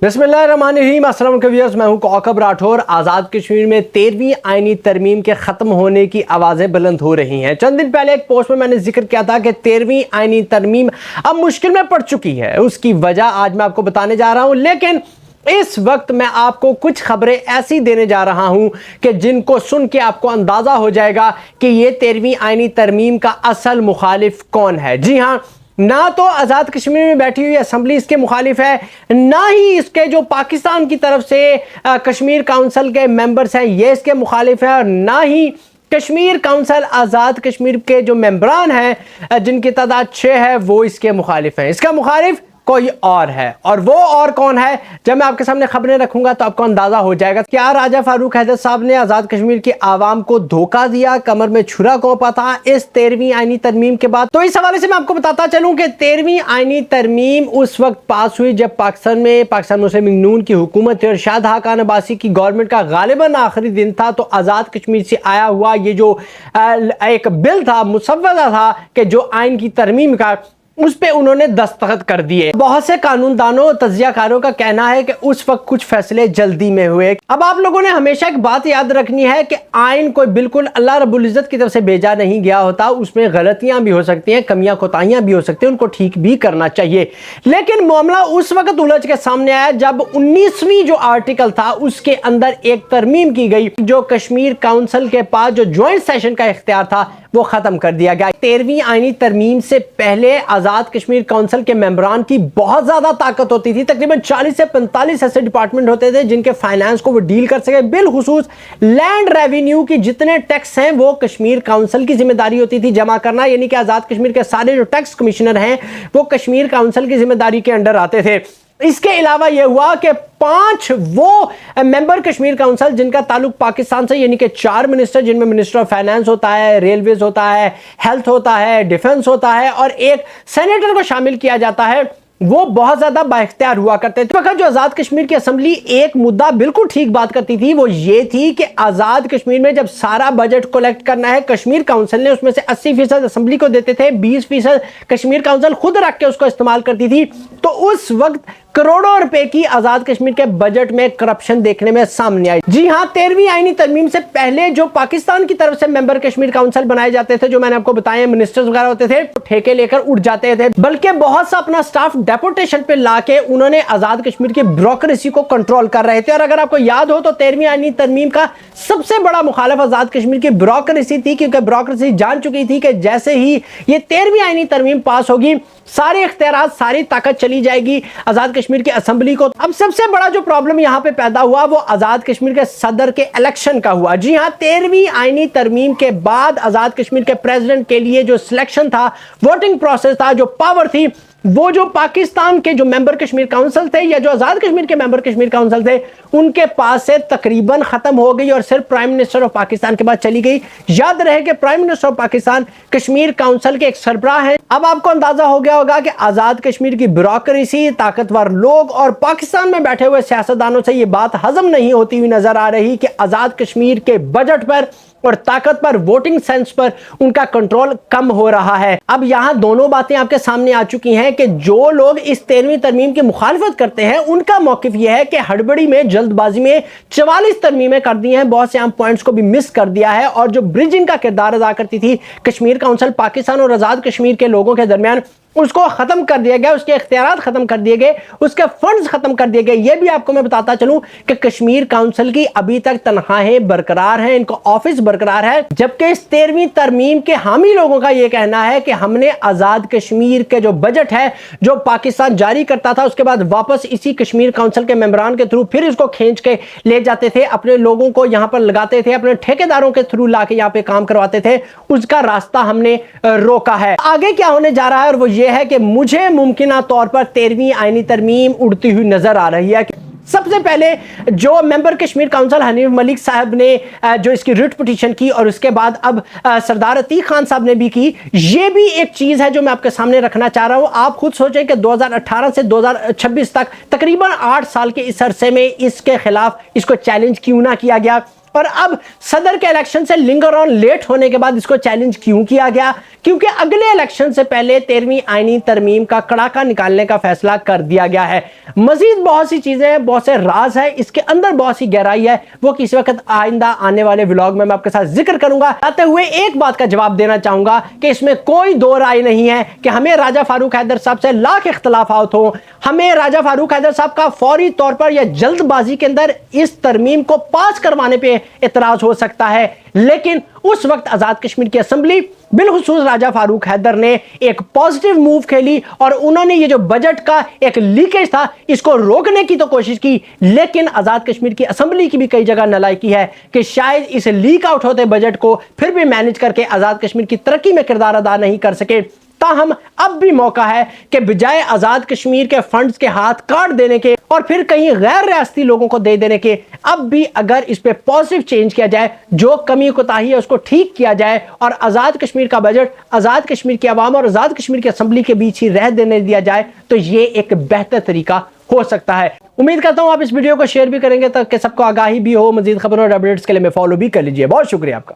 बिस्मिल्लाहिर्रहमानिर्रहीम। अस्सलाम वालेकुम व्यूअर्स, मैं हूं कौकब राठौर। आज़ाद कश्मीर में 13वीं आईनी तरमीम के ख़त्म होने की आवाज़ें बुलंद हो रही हैं। चंद दिन पहले एक पोस्ट में मैंने जिक्र किया था कि 13वीं आईनी तरमीम अब मुश्किल में पड़ चुकी है। उसकी वजह आज मैं आपको बताने जा रहा हूं, लेकिन इस वक्त मैं आपको कुछ खबरें ऐसी देने जा रहा हूं कि जिनको सुन के आपको अंदाज़ा हो जाएगा कि ये 13वीं आईनी तरमीम का असल मुखालिफ कौन है। जी हाँ, ना तो आज़ाद कश्मीर में बैठी हुई असम्बली इसके मुखालिफ है, ना ही इसके जो पाकिस्तान की तरफ से कश्मीर काउंसिल के मेंबर्स हैं ये इसके मुखालिफ है, और ना ही कश्मीर काउंसिल आज़ाद कश्मीर के जो मेंबरान हैं जिनकी तादाद 6 है वो इसके मुखालिफ हैं। इसका मुखालिफ कोई और है, और वो और कौन है जब मैं आपके सामने खबरें रखूंगा तो आपको अंदाजा हो जाएगा। क्या राजा फारूक हैदर साहब ने आज़ाद कश्मीर की आवाम को धोखा दिया, कमर में छुरा घोंपा था इस 13वीं आईनी तरमीम के बाद? तो इस हवाले से मैं आपको बताता चलूं कि 13वीं आईनी तरमीम उस वक्त पास हुई जब पाकिस्तान मुस्लिम लीग नून की हुकूमत थी और शाहजहां खान अब्बासी की गवर्नमेंट का गालिबन आखिरी दिन था। तो आज़ाद कश्मीर से आया हुआ ये जो एक बिल था, मुसव्वदा था कि जो आइन की तरमीम का, उस पे उन्होंने दस्तखत कर दिए। बहुत से कानूनदानों तज्जियाकारों का कहना है कि उस वक्त कुछ फैसले जल्दी में हुए। अब आप लोगों ने हमेशा एक बात याद रखनी है कि आइन कोई बिल्कुल अल्लाह रब्बुल इज्जत की तरफ से भेजा नहीं गया होता। उसमें गलतियां भी हो सकती हैं, कमियां कोताहियां भी हो सकती हैं, उनको ठीक भी करना चाहिए। लेकिन मामला उस वक्त उलझ के सामने आया जब 19वीं जो आर्टिकल था उसके अंदर एक तरमीम की गई। जो कश्मीर काउंसिल के पास जो ज्वाइंट सेशन का इख्तियार था वो खत्म कर दिया गया। 13वीं आईनी तरमीम से पहले आज़ाद कश्मीर काउंसिल के मेंबरान की बहुत ज़्यादा ताकत होती थी। तकरीबन 40 से 45 ऐसे डिपार्टमेंट होते थे जिनके फाइनेंस को वो डील कर सके। बिलखुसूस लैंड रेवेन्यू की जितने टैक्स हैं वो कश्मीर काउंसिल की जिम्मेदारी होती थी जमा करना, यानी कि आज़ाद कश्मीर के सारे जो टैक्स कमिश्नर हैं वो कश्मीर काउंसिल की जिम्मेदारी के अंडर आते थे। इसके अलावा यह हुआ कि 5 वो मेंबर कश्मीर काउंसिल जिनका ताल्लुक पाकिस्तान से, यानी कि 4 मिनिस्टर जिनमें मिनिस्टर ऑफ फाइनेंस होता है, रेलवेज होता है, हेल्थ होता है, डिफेंस होता है, और एक सेनेटर को शामिल किया जाता है, वो बहुत ज्यादा बाइख्तियार हुआ करते थे। जो आज़ाद कश्मीर की असेंबली एक मुद्दा बिल्कुल ठीक बात करती थी वो ये थी कि आज़ाद कश्मीर में जब सारा बजट कलेक्ट करना है, कश्मीर काउंसिल ने उसमें से 80% असेंबली को देते थे, 20% कश्मीर काउंसिल खुद रख के उसको इस्तेमाल करती थी। तो उस वक्त करोड़ों रुपए की आज़ाद कश्मीर के बजट में करप्शन देखने में सामने आई। जी हां, 13वीं आईनी तरमीम से पहले जो पाकिस्तान की तरफ से मेंबर कश्मीर काउंसिल बनाए जाते थे, जो मैंने आपको बताया मिनिस्टर्स वगैरह होते थे, तो ठेके लेकर उड़ जाते थे, बल्कि बहुत सा अपना स्टाफ डेपुटेशन पे लाके उन्होंने आज़ाद कश्मीर की ब्यूरोक्रेसी को कंट्रोल कर रहे थे। और अगर आपको याद हो तो 13वीं आईनी तरमीम का सबसे बड़ा मुखालिफ आज़ाद कश्मीर की ब्यूरोक्रेसी थी, क्योंकि ब्यूरोक्रेसी जान चुकी थी कि जैसे ही ये 13वीं आईनी तरमीम पास होगी सारे इख्तियारात, सारी ताकत चली जाएगी आज़ाद कश्मीर की असेंबली को। अब सबसे बड़ा जो प्रॉब्लम यहां पे पैदा हुआ वो आज़ाद कश्मीर के सदर के इलेक्शन का हुआ। जी हां, 13वीं आईनी तरमीम के बाद आज़ाद कश्मीर के प्रेसिडेंट के लिए जो सिलेक्शन था, वोटिंग प्रोसेस था, जो पावर थी, वो जो पाकिस्तान के जो मेंबर कश्मीर काउंसिल थे या जो आज़ाद कश्मीर के मेंबर कश्मीर काउंसिल थे उनके पास से तकरीबन खत्म हो गई और सिर्फ प्राइम मिनिस्टर ऑफ पाकिस्तान के पास चली गई। याद रहे कि prime minister of Pakistan Kashmir council के एक सरबराह हैं। अब आपको अंदाजा हो गया होगा कि आज़ाद कश्मीर की ब्यूरोक्रेसी, ताकतवर लोग और पाकिस्तान में बैठे हुए सियासतदानों से ये बात हजम नहीं होती हुई नजर आ रही कि आज़ाद कश्मीर के बजट पर और ताकत पर, वोटिंग सेंस पर उनका कंट्रोल कम हो रहा है। अब यहां दोनों बातें आपके सामने आ चुकी हैं कि जो लोग इस 13वीं तरमीम की मुखालिफत करते हैं उनका मौकिफ यह है कि हड़बड़ी में, जल्दबाजी में 44 तरमीमें कर दी हैं, बहुत से अहम पॉइंट्स को भी मिस कर दिया है, और जो ब्रिजिंग का किरदार अदा करती थी कश्मीर काउंसिल पाकिस्तान और आज़ाद कश्मीर के लोगों के दरमियान, उसको खत्म कर दिया गया, उसके इख्तियारात खत्म कर दिए गए, उसके फंड्स खत्म कर दिए गए। ये भी आपको मैं बताता चलूं कि कश्मीर काउंसिल की अभी तक तनख्वाहें बरकरार हैं, इनको ऑफिस बरकरार है, जबकि इस 13वीं तरमीम के हामी लोगों का यह कहना है कि हमने आज़ाद कश्मीर के जो बजट है जो पाकिस्तान जारी करता था उसके बाद वापस इसी कश्मीर काउंसिल के मेंबरान के थ्रू फिर इसको खींच के ले जाते थे, अपने लोगों को यहां पर लगाते थे, अपने ठेकेदारों के थ्रू लाके यहां पे काम करवाते थे, उसका रास्ता हमने रोका है। आगे क्या होने जा रहा है और वो ये है कि मुझे मुमकिना तौर पर 13वीं आईनी तरमीम उड़ती हुई नजर आ रही है। सबसे पहले जो मेंबर कश्मीर काउंसिल हनीफ मलिक साहब ने जो इसकी रिट पिटीशन की और उसके बाद अब सरदार अतीक खान साहब ने भी की, ये भी एक चीज है जो मैं आपके सामने रखना चाह रहा हूं। आप खुद सोचें कि 2018 से 2026 तक तकरीबन 8 साल के इस अरसे में इसके खिलाफ इसको चैलेंज क्यों ना किया गया। اور اب صدر کے الیکشن سے لنگر آن لیٹ ہونے کے بعد اس کو چیلنج کیوں کیا گیا؟ کیونکہ اگلے الیکشن سے پہلے 13ویں آئینی ترمیم کا کڑاکا نکالنے کا فیصلہ کر دیا گیا ہے۔ مزید بہت سی چیزیں ہیں، بہت سے راز ہے، اس کے اندر بہت سی گہرائی ہے، وہ کسی وقت آئندہ آنے والے ولاگ میں آپ کے ساتھ ذکر کروں گا۔ آتے ہوئے ایک بات کا جواب دینا چاہوں گا کہ اس میں کوئی دو رائے نہیں ہے کہ ہمیں راجہ فاروق حیدر صاحب سے لاکھ اختلافات ہوں، ہمیں راجہ فاروق حیدر صاحب کا فوری طور پر یا جلد بازی کے اندر اس ترمیم کو پاس کروانے پہ اعتراض ہو سکتا ہے، لیکن اس وقت آزاد کشمیر کی اسمبلی بالخصوص راجہ فاروق حیدر نے ایک پازیٹیو موو کھیلی اور انہوں نے یہ جو بجٹ کا ایک لیکیج تھا اس کو روکنے کی تو کوشش کی، لیکن آزاد کشمیر کی اسمبلی کی بھی کئی جگہ نالائکی ہے کہ شاید اس لیک آؤٹ ہوتے بجٹ کو پھر بھی مینج کر کے آزاد کشمیر کی ترقی میں کردار ادا نہیں کر سکے۔ تاہم اب بھی موقع ہے کہ بجائے آزاد کشمیر کے فنڈز کے ہاتھ کاٹ دینے کے اور پھر کہیں غیر ریاستی لوگوں کو دے دینے کے، اب بھی اگر اس پہ پازیٹیو چینج کیا جائے، جو کمی کوتاہی ہے اس کو ٹھیک کیا جائے اور آزاد کشمیر کا بجٹ آزاد کشمیر کی عوام اور آزاد کشمیر کی اسمبلی کے بیچ ہی رہ دینے دیا جائے تو یہ ایک بہتر طریقہ ہو سکتا ہے۔ امید کرتا ہوں آپ اس ویڈیو کو شیئر بھی کریں گے تاکہ سب کو آگاہی بھی ہو۔ مزید خبروں اور اپڈیٹس کے لیے میں فالو بھی کر لیجئے۔ بہت شکریہ آپ کا۔